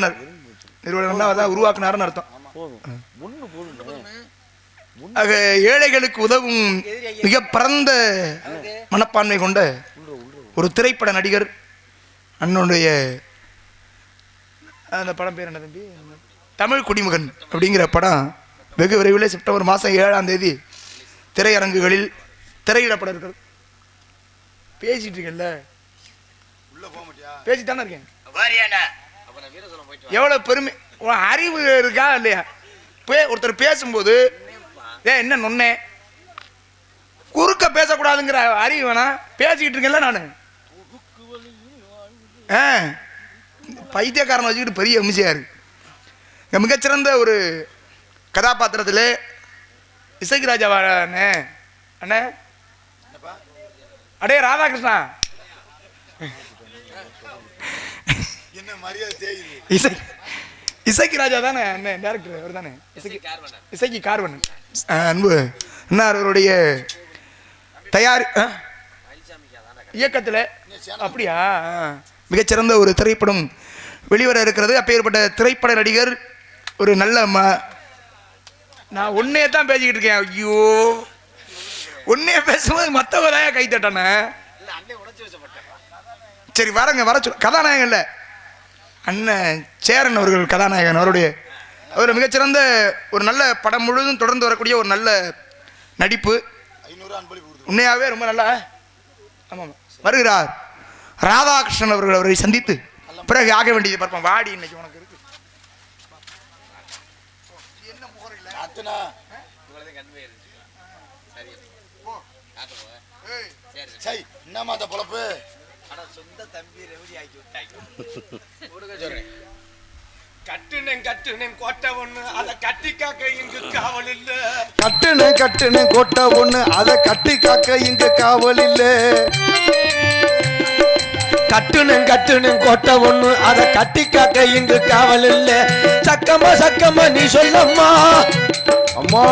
நிறுவனம் உருவாக்குனாருன்னு அர்த்தம். ஏழைகளுக்கு உதவும் மிக பரந்த மனப்பான்மை கொண்ட ஒரு திரைப்பட நடிகர். அண்ணனுடைய அந்த படம் பேர் என்ன தம்பி? தமிழ் குடிமகன் அப்படிங்கிற படம் வெகு விரைவில் செப்டம்பர் மாதம் 7ஆம் தேதி திரையரங்குகளில் திரையிடப்பட இருக்கிறது. பேசிட்டு இருக்கேன்ல, பேசித்தானே இருக்கேன். எவ்வளவு பெருமை, அறிவு இருக்கா இல்லையா? ஒருத்தர் பேசும்போது என்ன நொன்னே குறுக்க பேசக்கூடாதுங்கிற அறிவு வேணா. பேசிக்கிட்டு இருக்கேன்ல நான், பைத்தியக்காரன் வச்சுக்கிட்டு பெரிய அம்சியா இருக்கு. மிகச்சிறந்த ஒரு கதாபாத்திரத்தில் இசைக்கு ராஜாவானே அண்ணே, அடே ராதாகிருஷ்ணா, இசைக்கு ராஜா தானே அண்ணன் டேரக்டர், அவர் தானே இசைக்கு கார்வன் அன்பு அண்ணார் அவருடைய தயார் இயக்கத்தில். அப்படியா? மிகச்சிறந்த ஒரு திரைப்படம் வெளிவர இருக்கிறது. அப்பேற்பட்ட திரைப்பட நடிகர் ஒரு நல்ல நான் ஒன்னே தான் பேசிக்கிட்டு இருக்கேன். ஐயோ, ஒன்னே பேசும்போது மற்றவரையா கை தட்டானே. சரி வரங்க, வர சொல்ல. கதாநாயகன் இல்லை, அண்ணன் சேரன் அவர்கள் கதாநாயகன். அவருடைய அவர் மிகச்சிறந்த ஒரு நல்ல படம் முழுவதும் தொடர்ந்து வரக்கூடிய ஒரு நல்ல நடிப்பு. உண்மையாகவே ரொம்ப நல்லா. ஆமாம், வருகிறார் ராதாகிருஷ்ணன் அவர்கள். அவரை சந்தித்து பிறகு ஆக வேண்டியது பார்ப்போம். வாடி, இன்னைக்கு உனக்கு இருக்கு பொழப்பு. கட்டுனேன் கோட்டை ஒண்ணு அதை கட்டி காக்க இங்கு காவல் இல்ல. கட்டுனேன் கோட்டை ஒண்ணு அதை கட்டி காக்க இங்கு காவல் இல்ல. கட்டுனேன் கோட்டை ஒண்ணு அதை கட்டி காக்க இங்கு காவல் இல்ல. சக்கமா நீ சொல்லம்மா அம்மா,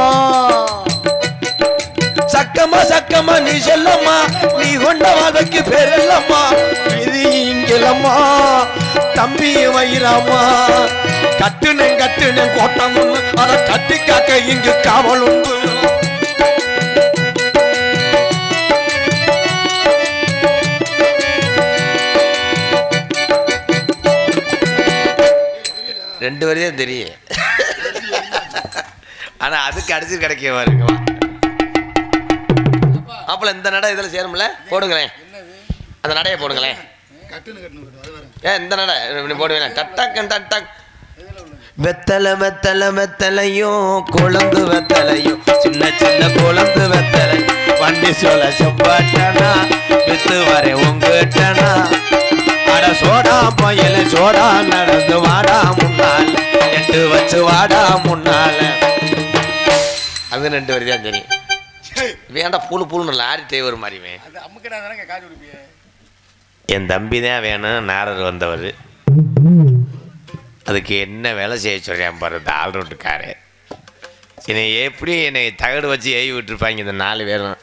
சக்கமா நீ சொல்லம்மா, நீ கொண்ட வாழ்க்கைக்கு பேரல்லம்மா. இது இங்கிலம்மா தம்பி வயிறாமா. கட்டுனேன் கோட்டை ஒண்ணு அதை கட்டி காக்க இங்கு காவல் உண்டு. ரெண்டு வரையும் தெரியும், ஆனா அதுக்கு அடிச்சு கிடைக்க பாருங்கம்மா. அப்பல இந்த நடை இதுல சேரும்ல, போடுங்களேன் அந்த நடையை போடுங்களேன். இந்த நடை போடுவேன். டட்டக் வெத்தலையும் குழம்பு வெத்தலையும் சின்ன குழம்பு வெத்தலை வண்டி சொல்ல செப்பாட்டனா வித்து வர உங்கட்டனா. அட சோடா பையல சோடா நடந்து வாடா முன்னால, எட்டு வச்சு வாடா முன்னால. அது ரெண்டு வரி தான் தெரியும். வேண்டா புழுன்னு லாரி டிரைவர் மாதிரிவே. என் தம்பி தான் வேணும், நாரர் வந்தவர். அதுக்கு என்ன வேலை செய்ய சொல்றேன் பாரு இந்த ஆல்ரவுண்டுக்காரு. என்னை தகடு வச்சு ஏவி விட்டுருப்பாங்க இந்த 4 பேரும்.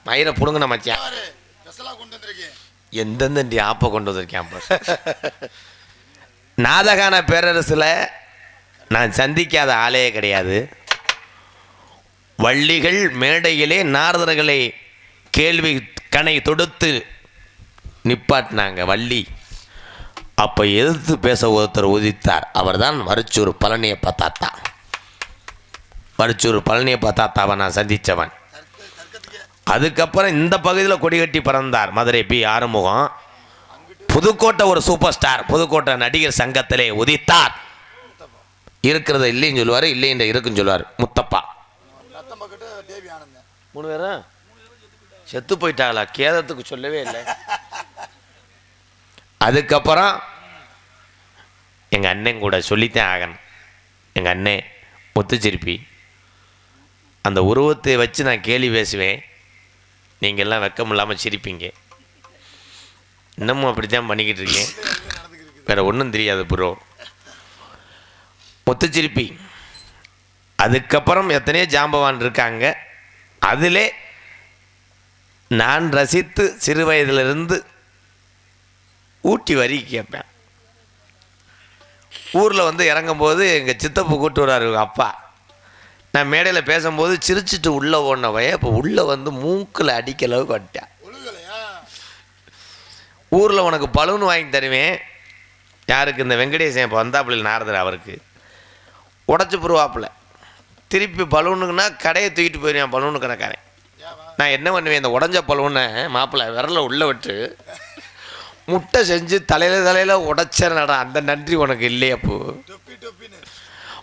மயிரை புடுங்கண்ண மச்சான், எந்தெந்த ஆப்பை கொண்டு வந்திருக்கேன். நாதகான பேரரசில் நான் சந்திக்காத ஆளே கிடையாது. வள்ளிகள் மேடையிலே நாரதர்களை கேள்வி கணை தொடுத்து நிப்பாட்டினாங்க. வள்ளி அப்போ எதிர்த்து பேச ஒருத்தர் உதித்தார். அவர் தான் மருச்சூர் பழனியப்ப தாத்தா. மருச்சூர் பழனியப்ப தாத்தாவை நான் சந்தித்தவன். அதுக்கப்புறம் இந்த பகுதியில் கொடிகட்டி பறந்தார் மதுரை பி ஆறுமுகம். புதுக்கோட்டை ஒரு சூப்பர் ஸ்டார், புதுக்கோட்டை நடிகர் சங்கத்திலே உதித்தார். இருக்கிறத இல்லைன்னு சொல்லுவார், இல்லைன்ற இருக்குன்னு சொல்லுவார் முத்தப்பா. 3 பேரும் செத்து போயிட்டாங்களா? கேதத்துக்கு சொல்லவே இல்லை. அதுக்கப்புறம் எங்கள் அண்ணன் கூட சொல்லித்தான் ஆகணும். எங்கள் அண்ணன் முத்துச்சிருப்பி, அந்த உருவத்தை வச்சு நான் கேலி பேசுவேன், நீங்கள்லாம் வெக்கம் இல்லாமல் சிரிப்பீங்க. இன்னமும் அப்படித்தான் பண்ணிக்கிட்டு இருக்கேன், வேறு ஒன்றும் தெரியாது ப்ரோ. முத்துச்சிருப்பி. அதுக்கப்புறம் எத்தனையோ ஜாம்பவான் இருக்காங்க. அதிலே நான் ரசித்து சிறு வயதிலிருந்து ஊட்டி வரி கேட்பேன். ஊரில் வந்து இறங்கும்போது எங்கள் சித்தப்பு கூப்பிட்டு வர்றாரு அப்பா. நான் மேடையில் பேசும்போது சிரிச்சிட்டு உள்ளே ஓடினவைய இப்போ உள்ளே வந்து மூக்கில் அடிக்க அளவுக்கு வந்துட்டேன். ஊரில் உனக்கு பலூன் வாங்கி தருவேன். யாருக்கு? இந்த வெங்கடேசன் இப்போ வந்தாப்புல நாரதர், அவருக்கு உடச்சி புருவாப்பில். திருப்பி பலூனுக்குன்னா கடையை தூக்கிட்டு போயிருவேன் பலூனு கடைக்காரன். நான் என்ன பண்ணுவேன், இந்த உடஞ்ச பலூனை மாப்பிள்ளை விரலை உள்ளே விட்டு முட்டை செஞ்சு தலையில் உடைச்சேனடா, அந்த நன்றி உனக்கு இல்லையப்போ.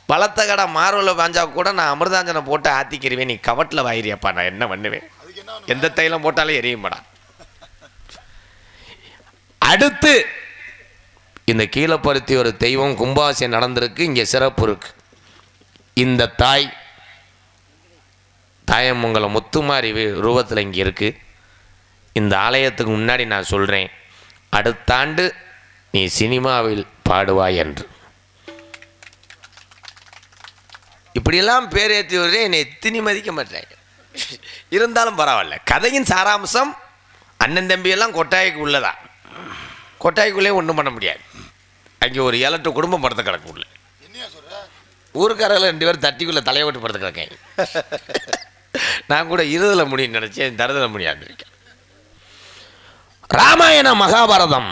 பலத்த கடை மார்பில் பாஞ்சா கூட நான் அமிர்தாஞ்சனை போட்டு ஆற்றிக்கிருவேன், நீ கவட்டில் வாயிறியப்பா. நான் என்ன பண்ணுவேன்? எந்த தைலம் போட்டாலும் எரியுமாடா. அடுத்து இந்த கீழப்பருத்தி ஒரு தெய்வம் கும்பாபிஷேகம் நடந்திருக்கு. இங்கே சிறப்பு இருக்கு. இந்த தாயமங்கலம் முத்துமாரி ரூபத்தில் இங்கே இருக்குது. இந்த ஆலயத்துக்கு முன்னாடி நான் சொல்கிறேன், அடுத்த ஆண்டு நீ சினிமாவில் பாடுவாய் என்று. இப்படியெல்லாம் பேரேற்றி வருதே, என்னை எத்தினி மதிக்க மாட்டேன். இருந்தாலும் பரவாயில்ல. கதையின் சாராம்சம் அண்ணன் தம்பியெல்லாம் கொட்டாய்க்கு உள்ளதா. கொட்டாய்க்குள்ளேயும் ஒன்றும் பண்ண முடியாது. அங்கே ஒரு 7-8 குடும்பம் படுத்த கிடக்கு உள்ள. ஊருக்காரர்கள் 2 பேர் தட்டிக்குள்ளே தலையை விட்டு படுத்த கிடக்கேன். நான் கூட 20 முடியும்னு நினச்சேன், தருதில் முடியாது இருக்கேன். ராமாயண மகாபாரதம்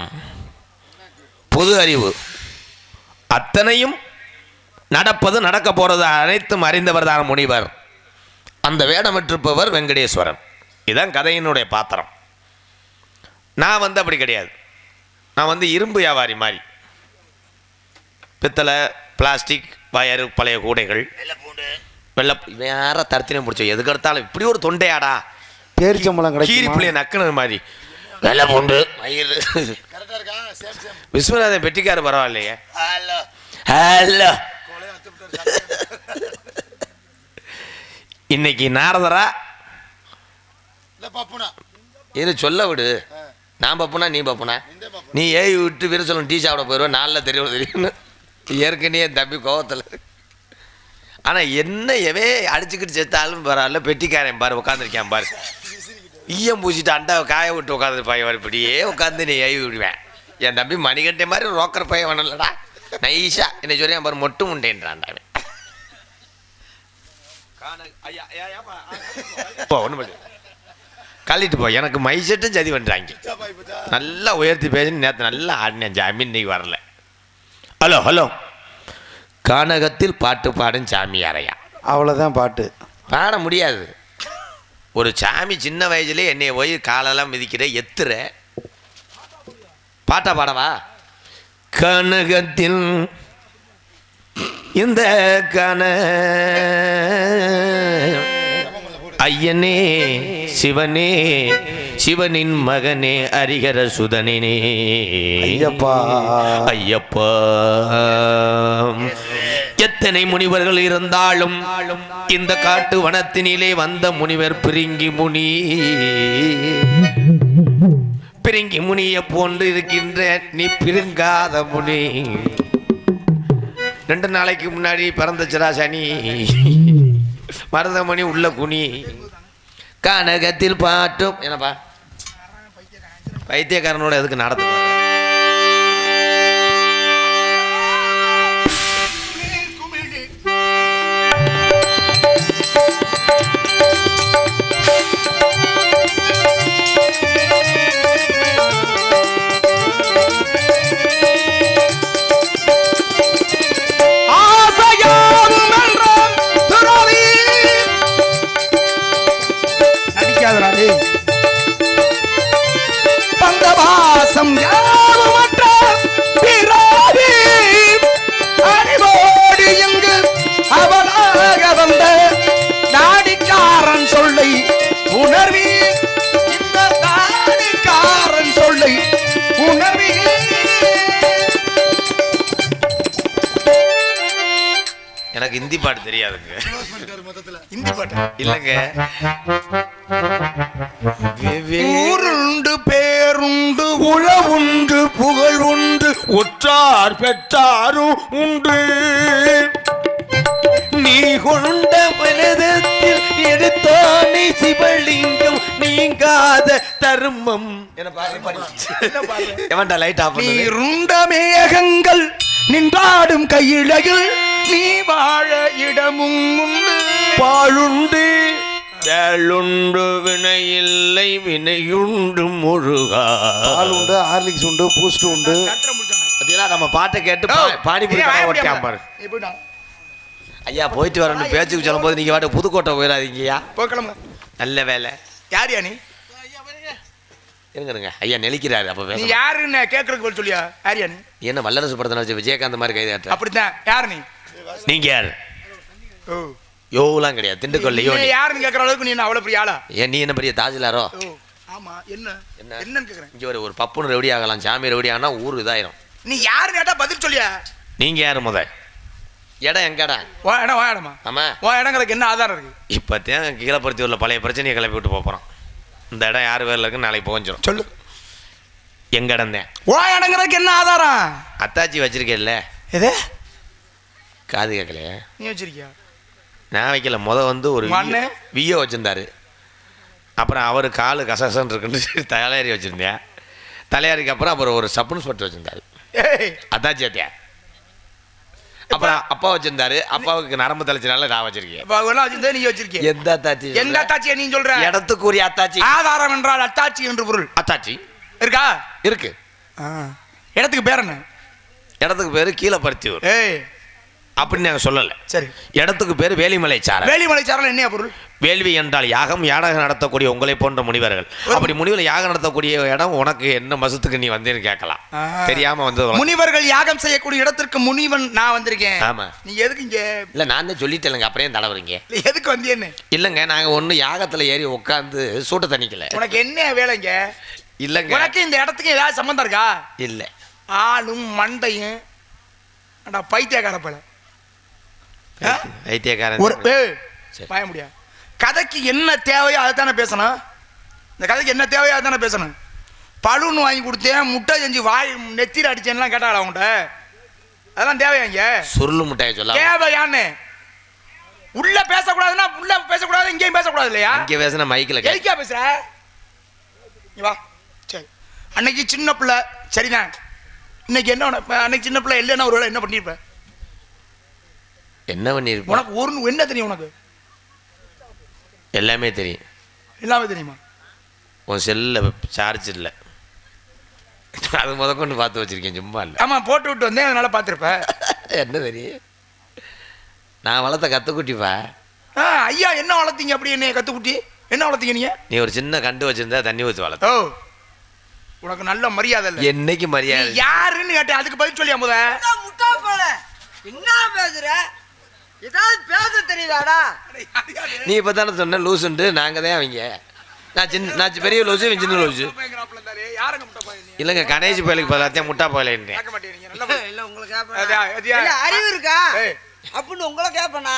பொது அறிவு அத்தனையும் நடப்பது நடக்க போகிறது அனைத்தும் அறிந்தவர் தான் முனிவர். அந்த வேடமிட்டிருப்பவர் வெங்கடேஸ்வரன். இதுதான் கதையினுடைய பாத்திரம். நான் வந்து அப்படி கிடையாது. நான் வந்து இரும்பு வியாபாரி மாதிரி. பித்தளை, பிளாஸ்டிக், வயறு, பழைய கூடைகள், வெள்ளை வேற தரத்தினையும் பிடிச்சோம். எதுக்கு எடுத்தாலும் இப்படி ஒரு தொண்டையாடா, பேரிச்சம்பளம் கிடைக்கும், கீரி பிள்ளைய நக்குனது மாதிரி வெள்ளை பூண்டு வயிறு. விஸ்வநாதன் பெட்டிக்காரு பரவாயில்லையே. ஹலோ, இன்னைக்கு நாரதரா இது சொல்ல விடு. நான் பப்புனா நீ பப்புனா, நீ ஏய் விட்டு வீர சொல்லணும். டீ சாப்பிட போயிடுவேன், நாளில் தெரியும்னு ஏற்கனவே என் தம்பி கோவத்தில். ஆனால் என்ன எவே அடிச்சுக்கிட்டு செத்தாலும் பரவாயில்ல, பெட்டிக்காரன் பாரு உட்காந்துருக்கேன் பாரு. ஈயம் பூசிட்டு அண்டாவை காய விட்டு உட்காந்துருப்பாங்க பாரு. இப்படியே உட்காந்து நீ ஏவி விடுவேன். என் தம்பி மணிகண்டை மாதிரி ரோக்கர் பையன் வேணும்லடா. நைஷா என்னை சொல்லியா பாரு, மொட்டு முண்டேன்றான். ஒன்றும் கழிட்டு போ. எனக்கு மைசெட்டும் சதி பண்ணுறாங்க. நல்லா உயர்த்தி பேசி நேற்று நல்லா ஆடினேன். ஜாமீன் இன்னைக்கு வரல. ஹலோ ஹலோ, கானகத்தில் பாட்டு பாடும் சாமியாரையா? அவ்வளோதான். பாட்டு பாட முடியாது. ஒரு சாமி சின்ன வயசுலேயே என்னைய போய் காலெல்லாம் மிதிக்கிற எத்துற பாட்டா பாடவா? கனகத்தில் இந்த கன ஐயனே சிவனே, சிவனின் மகனே, ஹரிஹர சுதனே, ஐயப்பா ஐயப்பா. எத்தனை முனிவர்கள் இருந்தாலும் இந்த காட்டு வனத்தினிலே வந்த முனிவர் பிரிங்கி முனி. பிரிங்கி முனியை போன்று இருக்கின்ற நீ பிரிங்காத முனி. 2 நாளைக்கு முன்னாடி பிறந்துச்சுரா சனி. மருதமணி உள்ள குனி. கனகத்தில் பாட்டும் என்னப்பா பைத்தியக்காரனோட எதுக்கு நடத்து? பந்தவாசம் யாருமற்ற பிராடி அறிவோடு எங்கு அவனாக வந்த நாடிக்காரன் சொல்லை உணர்வி. இந்த நாடிக்காரன் சொல்லை உணர்வி. எனக்கு ஹிந்தி பாட்டு தெரியாதுங்க. ஹிந்தி பாட்டு இல்லைங்க. ஊருண்டு பேருண்டு உழவுண்டு புகழ் உண்டு உற்றார் பெற்றாரும் உண்டு. நீ கொண்ட மனதத்தில் எடுத்தானே சிவலிங்கம் நீங்காத தர்மம். எவன்டா லைட் ஆஃப் பண்ணு? நீருண்ட மேகங்கள் நின்றாடும் கையிலையில் நீ வாழ இடமும் உண்டு பாழுண்டு வேளுண்டு வினையில்லை வினையுண்டு முருகா. பால் உண்டு, ஹார்லிக்ஸ் உண்டு, பூஸ்ட் உண்டு. அதெல்லாம் நம்ம பாட்டை கேட்டு பானிபூரி ஓட்டியாம பாரு. ஐயா போயிட்டு வரணும் பேச்சுக்கு சொல்லும் போது நீங்க வாட்டு புதுக்கோட்டை போயிடாதீங்கய்யா. போக்கலாமா? நல்ல வேலை. யார் யா நீ? இருங்க ஐயா நெளிக்கிறாரு. அப்ப நீ பேச யாருன்னு கேட்கறதுக்கு போல சொல்லியா? யார் யா நீ? என்ன வல்லரசு படத்தை வச்சு விஜயகாந்த் மாதிரி கைதாட்ட? அப்படித்தான். யார் நீ? நீங்க யாரு? ஓ யோலாம் கிடையாது, திண்டுக்கல்லையோ. நீ யாருன்னு கேட்கற அளவுக்கு நீ என்ன அவ்வளவு பெரிய ஆளா? ஏன் நீ என்ன பெரிய தாஜிலாரோ? ஓ ஆமா. என்னன்னு கேக்குறேன். இங்க ஒரு பப்புன்னு ரெவடி ஆகலாம், சாமி ரெவடி ஆனா ஊர் இதாயிரும். நீ யாருன்னு கேட்டா பதில் சொல்லியா? நீங்க யாரு முத? இடம் எங்கடா? வா இடமா? ஆமா. வா இடங்களுக்கு என்ன ஆதாரம் இருக்கு? இப்போத்தான் கீழப்பருத்தி உள்ள பழைய பிரச்சனையை கிளப்பி விட்டு போகிறோம். இந்த இடம் யார் பேரில் இருக்குன்னு நாளைக்கு புகஞ்சிடும். சொல்லு. எங்க இடம் தான். வா இடங்களுக்கு என்ன ஆதாரம்? அத்தாச்சி வச்சிருக்கேன்ல. எது? காது கேட்கலையே. நீ வச்சிருக்கியா? நான் வைக்கல. வந்து ஒரு வியோ வச்சிருந்தாரு. அப்புறம் அவர் காலு கசகசன்னு இருக்குன்னு தலையாரி வச்சிருந்தேன். தலையாரிக்கு அப்புறம் ஒரு சப்புன்னு ஸ்பட்டு வச்சிருந்தாரு. அத்தாச்சி அத்தியா. அப்புறம் அப்பா வச்சிருந்தாரு. அப்பாவுக்கு நரம்பு தலைச்சனால நான் வச்சிருக்கேன். நீ வச்சிருக்கிய எந்த அத்தாச்சி? எந்த அத்தாச்சியை நீ சொல்ற? இடத்துக்குரிய அத்தாச்சி. ஆதாரம் என்றால் அத்தாச்சி என்று பொருள். அத்தாச்சி இருக்கா? இருக்கு. இடத்துக்கு பேர் என்ன? இடத்துக்கு பேரு கீழப்பருத்தியூர். அப்படின்னு நாங்கள் சொல்லலை. சரி. இடத்துக்கு பேர் வேலிமலை சாரல். வேலிமலை சாரல் என்ன பொருள்? வேள்வி என்றால் யாகம், யாகம் நடத்தக்கூடிய உங்களை போன்ற முனிவர்கள். அப்படி முனிவர் யாகம் நடத்தக்கூடிய இடம் உனக்கு என்ன மசத்துக்கு நீ வந்தேன்னு கேட்கலாம். தெரியாம வந்து முனிவர்கள் யாகம் செய்யக்கூடிய இடத்திற்கு முனிவன் நான் வந்திருக்கேன். ஆமா. நீ எதுக்கு இங்க? இல்ல நான் தான் சொல்லிட்டேங்க. அப்புறம் தடவுறீங்க. எதுக்கு வந்தேன்னு? இல்லங்க நாங்க ஒண்ணு யாகத்துல ஏறி உட்காந்து சூட்ட தண்ணிக்கல. உனக்கு என்ன வேலைங்க? இல்லங்க உனக்கு இந்த இடத்துக்கு ஏதாவது சம்பந்தம் இருக்கா? இல்ல. ஆளும் மண்டையும் பைத்தியக்கார பல வைத்தியக்காரன் ஒரு பய முடியாது. கதைக்கு என்ன தேவையோ அதை தானே பேசணும். இந்த கதைக்கு என்ன தேவையோ அதை தானே பேசணும். பலூன் வாங்கி கொடுத்தேன், முட்டை செஞ்சு வாய் நெத்திர அடிச்சேன்லாம் கேட்டாளா உன்கிட்ட? அதெல்லாம் தேவையாங்க? சுருளு முட்டையை சொல்ல தேவையான்னு உள்ள பேசக்கூடாதுன்னா உள்ள பேசக்கூடாது, இங்கேயும் பேசக்கூடாது இல்லையா? இங்கே பேசுன மைக்கில் எதுக்கா பேசுற? வா. சரி. அன்னைக்கு சின்ன பிள்ளை சரிதான். இன்னைக்கு என்ன? அன்னைக்கு சின்ன பிள்ளை இல்லைன்னா ஒரு வேலை என்ன பண்ணிருப்ப? என்ன பண்ணிருப்ப? உனக்கு ஒரு என்ன தெரியும்? உனக்கு எல்லாமே தெரியும். எல்லாமே தெரியுமா? உன் செல்ல சார்ஜ் இல்லை, அது கொண்டு பார்த்து வச்சிருக்கேன். சும்மா இல்லை. ஆமா போட்டு விட்டு வந்தேன், அதனால பார்த்துருப்ப. என்ன தெரியும்? நான் வளர்த்த கத்துக்குட்டிப்பா. ஐயா என்ன வளர்த்தீங்க? அப்படி என்ன கத்துக்குட்டி என்ன வளர்த்தீங்க நீங்க? நீ ஒரு சின்ன கண்டு வச்சிருந்தா தண்ணி ஊற்றி வளர்த்த. ஓ உனக்கு நல்ல மரியாதை இல்லை. என்னைக்கு மரியாதை? யாருன்னு கேட்டேன், அதுக்கு பதில் சொல்லியா முத? முட்டா போல என்ன பேசுற? ஏதாவது பேச தெரியுதாடா? நீ இப்போ தானே சொன்ன லூசுண்டு. நாங்கள் தான் அவங்க. நான் பெரிய லூசு, சின்ன லூசு. இல்லைங்க கணேஷ் பயலுக்கு எல்லாத்தையும் முட்டா போயிலேன்னு. அறிவு இருக்கா அப்படின்னு உங்களை கேப்பனா?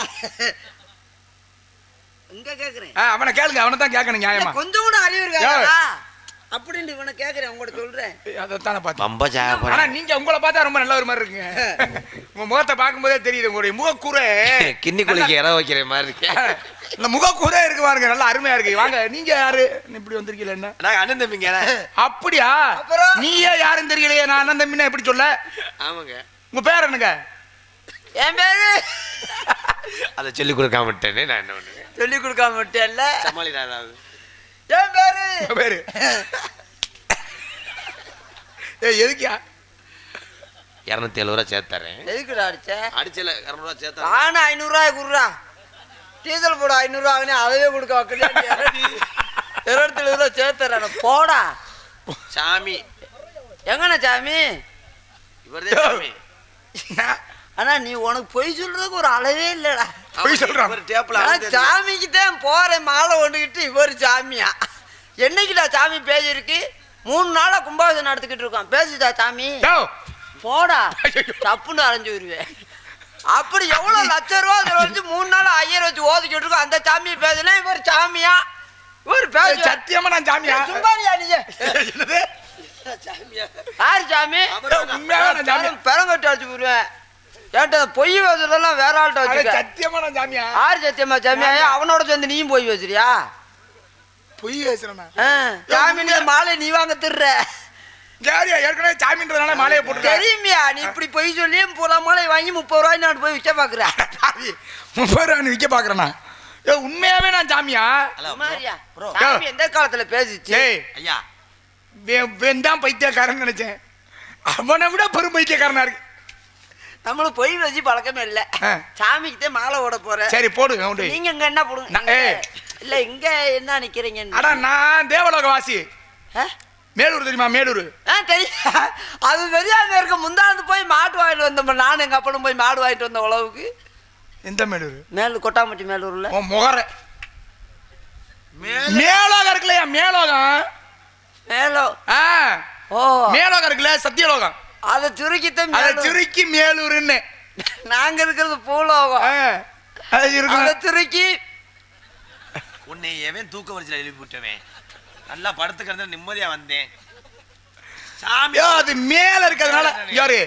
இங்க கேக்குறேன். அவனை கேளுங்க, அவனை தான் கேட்கணும். நியாயமா கொஞ்சம் கூட அறிவு இருக்கா அப்படின்னு இவனை கேக்குறேன். உங்கள்ட்ட சொல்றேன். அதைத்தானே பார்த்தேன். ரொம்ப ஜாக. ஆனா நீங்க உங்களை பார்த்தா ரொம்ப நல்ல ஒரு மாதிரி இருக்குங்க. உங்க முகத்தை பார்க்கும்போதே தெரியுது. உங்களுடைய முகக்கூரை கிண்ணி குளிக்க இற வைக்கிற மாதிரி இருக்கு. இந்த முகக்கூரை இருக்கு பாருங்க, நல்லா அருமையா இருக்கு. வாங்க. நீங்க யாரு? இப்படி வந்திருக்கீங்க? என்ன நாங்க அண்ணன் தம்பிங்க. அப்படியா? நீயே யாருன்னு தெரியலையே. நான் அண்ணன் தம்பின்னா எப்படி சொல்ல? ஆமாங்க. உங்க பேர் என்னங்க? என் பேரு அதை சொல்லி கொடுக்காம விட்டேனே. நான் என்ன பண்ணுவேன்? சொல்லி கொடுக்காம விட்டேன்ல. சமாளிடாதாவது. என் பேரு பேரு எதுக்கியா? 270 ரூபா சேர்த்தறேன். எதுக்குடா அடிச்ச? அடிச்சல 200 ரூபா சேர்த்தறேன். நானும் 500 ரூபாய் குடுறா. டீசல் போட 500 ரூபா ஆகுனே அதவே கொடுக்க வைக்கல. 270 ரூபா சேர்த்தறேன். போடா சாமி. எங்கண்ணா சாமி? இவர்தான் சாமி. ஆனா நீ உனக்கு பொய் சொல்றதுக்கு ஒரு அளவே இல்லடா. பொய் சொல்றான். சாமிக்கு தான் போறேன் மாலை கொண்டுகிட்டு. இவர் சாமியா? என்னைக்குடா சாமி பேசிருக்கு? 3 நாளா கும்பாபிஷேகம் நடத்திக்கிட்டு இருக்கோம். பேசுதா சாமி? போடா தப்புன்னு அரைஞ்சு வருவேன். அப்படி எவ்வளவு லட்சம் ரூபா வச்சு 3 நாள் 5000 வச்சு ஓதிக்கிட்டு இருக்கோம். அந்த சாமியை பேசுனா இவர் சாமியா? இவர் பேச சத்தியமா நான் சாமியா? சும்மாரியா நீ? யாரு சாமி? பெரங்கட்டு அடிச்சு போடுவேன். ஏன்டா பொய் பேசுறதெல்லாம் வேற ஆள்கிட்ட வச்சுக்க. சத்தியமா நான் சாமியா? யாரு சத்தியமா சாமியா? அவனோட சேர்ந்து நீயும் போய் பேசுறியா? பொய் பேசுறேன்னா? சாமி நீ மாலை நீ வாங்க திருற. யாரியா ஏற்கனவே சாமின்றதுனால மாலையை போட்டு தெரியுமியா நீ இப்படி போய் சொல்லி பூரா மாலை வாங்கி 30 ரூபாய் நான் போய் விற்க பாக்குறேன் 30 ரூபா விற்க பாக்குறேன்னா ஏ உண்மையாவே நான் சாமியா சாமி எந்த காலத்துல பேசிச்சு ஏய் ஐயா வெந்தான் பைத்தியக்காரன் நினைச்சேன் அவனை விட பெரும் பைத்தியக்காரனா இருக்கு நம்மளும் பொய் வச்சு பழக்கமே இல்ல சாமிக்கிட்டே மாலை ஓட போறேன் சரி போடுங்க உண்டு நீங்க இங்க என்ன போடுங்க இல்ல இங்க என்ன நிக்கிறீங்க அடா நான் தேவலோக வாசி மேலூர் தெரியுமா மேலூர் தெரியும் அது தெரியாம இருக்க முந்தாந்து போய் மாடு வாங்கிட்டு வந்தோம் நானும் எங்க அப்பனும் போய் மாடு வாங்கிட்டு வந்த உழவுக்கு எந்த மேலூர் மேலூர் கொட்டாம்பட்டி மேலூர்ல முகர மேலோகம் இருக்குல்லையா மேலோகம் மேலோ ஓ மேலோகம் இருக்குல்ல சத்தியலோகம் அதை சுருக்கித்தான் அதை சுருக்கி மேலூர்னு நாங்க இருக்கிறது பூலோகம் அது இருக்கு அதை சுருக்கி உன்னை எவன் தூக்க வரிசையில் எழுப்பி விட்டவன் நல்லா படுத்து கிடந்த நிம்மதியா வந்தேன் சாமி அது மேல இருக்கிறதுனால யாரு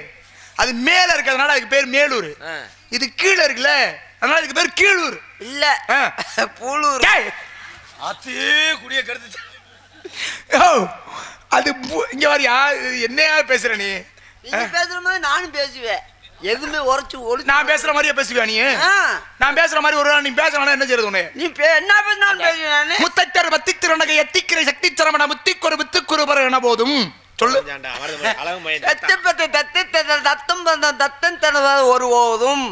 அது மேல இருக்கிறதுனால அதுக்கு பேர் மேலூர் இது கீழே இருக்குல்ல அதனால இதுக்கு பேர் கீழூர் இல்ல பூலூர் அதே குடிய கெடுத்து அது இங்க வரியா என்னையா பேசுற நீ பேசுற மாதிரி நானும் பேசுவேன் எதுவுமே உரைச்சு ஒளி நான் பேசுற மாதிரியே பேசுவியா நீ நான் பேசுற மாதிரி ஒரு நீ பேசுறா என்ன செய்யறது உன்னை நீ என்ன பேசினாலும் பேசுவேன் முத்தத்தர் பத்தித்திரனகை எத்திக்கிற சக்தி சரமண முத்திக்கொரு வித்துக்குரு பரன போதும் சொல்லு ஒரு ஓதும்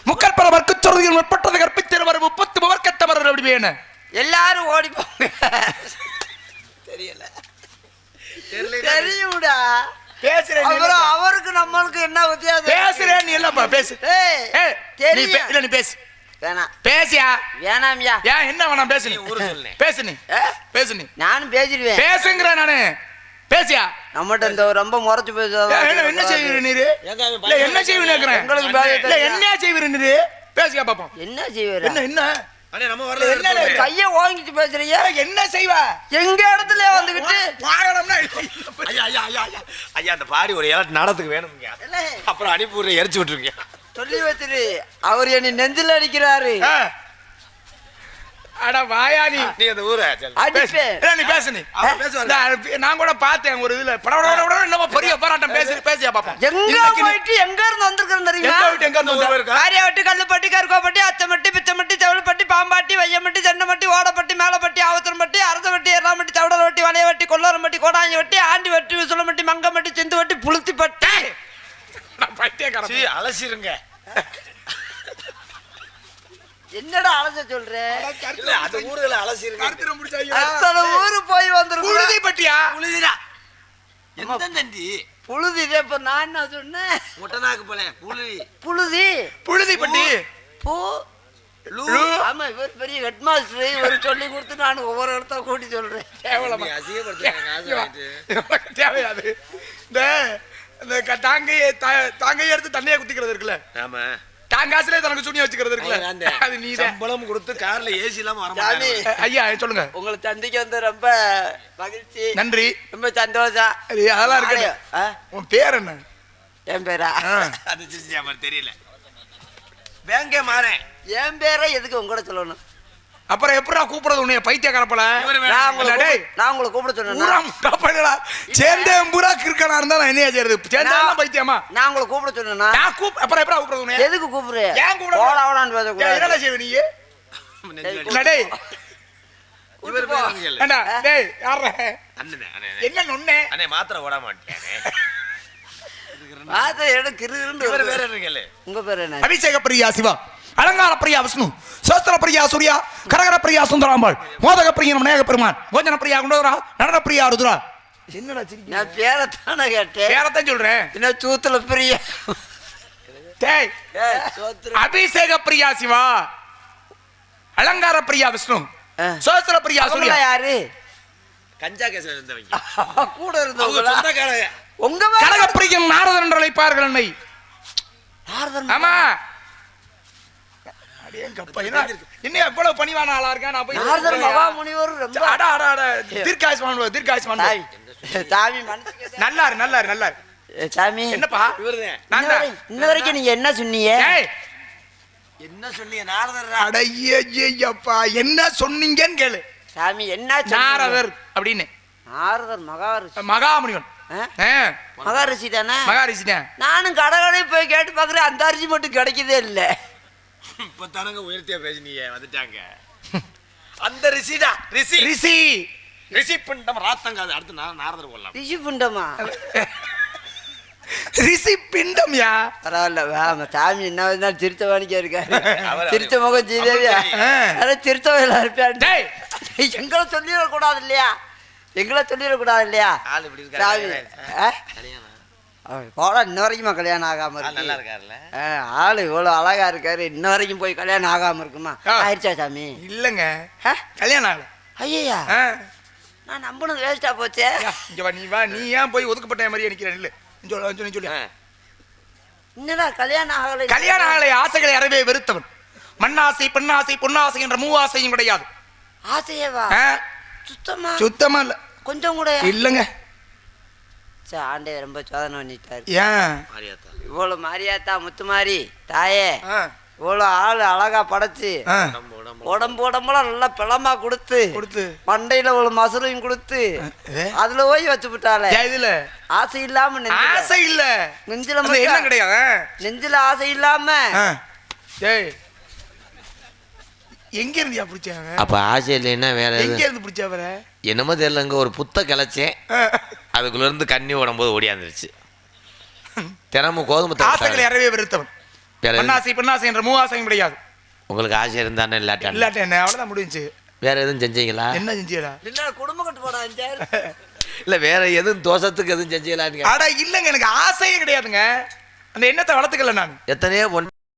முக்கற்பர வர்க்கு சொல்றதில் முற்பட்டது கற்பித்திருவர் 30 முவர்க்கத்தவர் அப்படி வேணும் எல்லாரும் ஓடி போங்க தெரியல தெரியும்டா பேசுறேன் அவருக்கு நம்மளுக்கு என்ன வித்தியாசம் பேசுறேன் நீ இல்லப்பா பேசு இல்ல நீ பேசு வேணாம் பேசியா வேணாம்யா ஏன் என்ன வேணாம் பேசு நீ பேசு நீ பேசு நீ நானும் பேசிடுவேன் பேசுங்கிற நானு பேசியா நம்மகிட்ட இந்த ரொம்ப முறைச்சு பேசுவா என்ன செய்வீரு நீரு என்ன செய்வீங்க என்ன செய்வீரு நீரு பேசியா பாப்போம் என்ன செய்வீரு என்ன என்ன கைய ஓங்கிட்டு பேசுறீங்க என்ன செய்வா எங்க இடத்துல வந்துகிட்டு ஐயா அந்த பாடி ஒரு நடத்துக்கு வேணுங்க அப்புறம் அனுப்பி விடுற எரிச்சு விட்டுருங்க சொல்லி வச்சிரு அவர் என்னை நெஞ்சில் அடிக்கிறாரு அட வாயா நீ அந்த ஊரை நீ பேசு நீ நான் கூட பார்த்தேன் ஒரு இதுல படபட என்னமோ பெரிய போராட்டம் பேசியா பாப்போம் எங்க போயிட்டு எங்க இருந்து வந்திருக்கிறோம் தெரியுமா காரியாவட்டி கல்லுப்பட்டி கருக்கோப்பட்டி அச்சமட்டி பிச்சமட்டி செவல்பட்டி பாம்பாட்டி வையமட்டி சென்னமட்டி ஓடப்பட்டி மேலப்பட்டி ஆவத்தரம்பட்டி அரசவட்டி எறாமட்டி சவடரவட்டி வளையவட்டி கொல்லரம்பட்டி கோடாஞ்சி வட்டி ஆண்டி வட்டி விசுலமட்டி மங்கமட்டி சிந்து வட்டி புளுத்திப்பட்டி அலசிருங்க என்னடா அலச சொல்ற அது ஊர்ல அலசிருங்க அத்தனை ஊரு போய் வந்திருக்கோம் புழுதிப்பட்டியா புழுதிடா எந்த தண்டி புழுதி இப்ப நான் என்ன சொன்னேன் முட்டனாக்கு போல புழுதி புழுதிப்பட்டி பூ ஆமா இவர் பெரிய ஹெட் மாஸ்டர் இவர் சொல்லி கொடுத்து நான் ஒவ்வொரு இடத்த கூட்டி சொல்றேன் தேவையாது இந்த தாங்கையை எடுத்து தண்ணியை குத்திக்கிறது இருக்குல்ல ஆமா தாங்காசுல தனக்கு சுண்ணி வச்சுக்கிறது இருக்குல்ல அது நீ சம்பளம் கொடுத்து கார்ல ஏசி இல்லாம வர ஐயா சொல்லுங்க உங்களை சந்திக்க வந்து ரொம்ப மகிழ்ச்சி நன்றி ரொம்ப சந்தோஷம் அதெல்லாம் இருக்கு உன் பேர் என்ன என் பேரா அது தெரியல பேங்கே மாறேன் என் பேரை எதுக்கு உங்க கூட சொல்லணும் அப்புறம் எப்படா கூப்பிடுறது உன்னைய பைத்திய கரப்பல நான் உங்களை கூப்பிட சொன்னேன் சேர்ந்தேன் பூரா கிறுக்கனா இருந்தா நான் என்ன செய்யறது சேர்ந்தா பைத்தியமா நான் உங்களை கூப்பிட சொன்னேன்னா அப்புறம் எப்படா கூப்பிடுறது உன்னைய எதுக்கு கூப்பிடுறேன் ஏன் கூப்பிட ஓடாவடான்னு பேசக்கூடாது என்ன செய்வ நீ டேய் இவர் பேருங்க ஏண்டா டேய் யாரா அண்ணனே என்ன நொண்ணே அண்ணே மாத்திரை ஓட மாட்டேனே மாத்திரை எடு கிறுகிறுன்னு இவர் பேர் என்னங்கல உங்க பேர் என்ன அபிஷேக பிரியா சிவா அலங்கார பிரியா விஷ்ணு சோஸ்திர பிரியா சூர்யா கரகர பிரியா சுந்தராம்பாள் மோதக பிரியா விநாயக பெருமான் போஜன பிரியா குண்டோதரா நடன பிரியா ருத்ரா என்னடா சிரிக்க நான் பேரத்தானே கேட்டேன் பேரத்தான் சொல்றேன் என்ன சூத்துல பிரியா டேய் அபிஷேக பிரியா சிவா அலங்கார பிரியா விஷ்ணு சோஸ்திர பிரியா சூர்யா யாரு கஞ்சா கேஸ்ல இருந்தவங்க கூட இருந்தவங்க சொந்தக்காரங்க உங்க கனக பிரியம் நாரதன் என்று அழைப்பார்கள் என்னை ஆமா என்ன எவ்வளவு பணிவான ஆளா இருக்கா நான் போய் நாரதர் மகாமுனிவர் ரொம்ப தீர்க்காயுஷ்மான் சாமி நல்லாரு சாமி என்னப்பா இன்ன வரைக்கும் நீங்க என்ன சொன்னீங்க என்ன சொன்னீங்க நாரதர் அடையப்பா என்ன சொன்னீங்கன்னு கேளு சாமி என்ன நாரதர் அப்படின்னு நாரதர் மகாமுனிவன் மகாரிஷி தானே? மகாரிஷினே. நானும் கடை போய் கேட்டு பாக்குறேன், அந்த அரிசி மட்டும் கிடைக்கதே இல்ல. இப்ப தானங்க உயர்த்தியா பேசினீங்க வந்துட்டாங்க. அந்த ரிஷிடா ரிஷி ரிஷி ரிஷி பிண்டம் ராத்தங்காது. அடுத்து நாரதர் கொள்ளலாம். ரிஷி புண்டமா? ரிஷி பிண்டம்யா. பரவாயில்ல, சாமி என்ன இருந்தாலும் திருத்தவாணிக்கா இருக்காரு. அவர் திருத்த முகம் செய்தேவியா? அதான் திருத்தவையில இருப்பேன். டேய், எங்களை சொல்லிடக்கூடாது இல்லையா? எங்களை சொல்லிடக்கூடாது இல்லையா? ஆள் இப்படி சாமி இருக்காரு. கல்யாணம் போடா, இன்ன வரைக்குமா கல்யாணம் ஆகாம நல்லா இருக்கு? இருக்காருல்ல. ஆளு இவ்வளவு அழகா இருக்காரு, இன்ன வரைக்கும் போய் கல்யாணம் ஆகாம இருக்குமா? ஆயிடுச்சா சாமி? இல்லங்க, கல்யாணம் ஆகல. ஐயா, ஆ. நான் நம்பினது வேஸ்டா போச்சே. இங்க வா, நீ வா. நீ ஏன் போய் ஒதுக்கப்பட்ட மாதிரியே நிக்கிறேன்? இல்ல சொல்லு. என்னடா கல்யாணம் ஆகலை? கல்யாணம் ஆகலை. ஆசைகளை அறவே வெறுத்தவன். மண்ணாசை, பெண்ணாசை, பொன்னாசை என்ற மூவாசையும் கிடையாது. ஆசையவா? ஆ? சுத்தமா சுத்தமா இல்ல. கொஞ்சம் கூட இல்லங்க. ஆண்டே ரொம்ப சோதனை பண்ணிட்டாரு. ஏன்? மாரியாத்தா இவ்வளவு மாரியாத்தா முத்துமாரி தாயே, ஆ. இவ்வளவு ஆளு அழகா படைச்சு ஆ. உடம்புலாம் நல்லா பிளமா கொடுத்து மண்டையில ஒரு மசுரையும் கொடுத்து அதுல போய் வச்சு விட்டாலே. இதுல ஆசை இல்லாம ஆசை இல்ல, நெஞ்சில என்ன கிடையாது. நெஞ்சில ஆசை இல்லாம டேய், எங்க இருந்தியா பிடிச்சாங்க? அப்ப ஆசை இல்லைன்னா வேற எங்க இருந்து பிடிச்சவர? என்னமோ தெரியலங்க. ஒரு புத்த கிளச்சேன், அதுக்குள்ள இருந்து கண்ணி ஓடும்போது ஓடியாந்துருச்சு. தினமும் கோதுமை ஆசைகளை அறவே வெறுத்தவன். மண்ணாசை, பெண்ணாசை என்ற மூவாசையும் கிடையாது. உங்களுக்கு ஆசை இருந்தானே இல்லாட்டா இல்லாட்ட என்ன? அவ்வளவுதான் முடிஞ்சு. வேற எதுவும் செஞ்சீங்களா? என்ன செஞ்சீங்களா? இல்ல குடும்பம் கட்டு போடா. இல்ல வேற எதுவும் தோசத்துக்கு எதுவும் செஞ்சீங்களா? அட இல்லங்க, எனக்கு ஆசையே கிடையாதுங்க. அந்த எண்ணத்தை வளர்த்துக்கல நான். எத்தனையோ பொண்ணு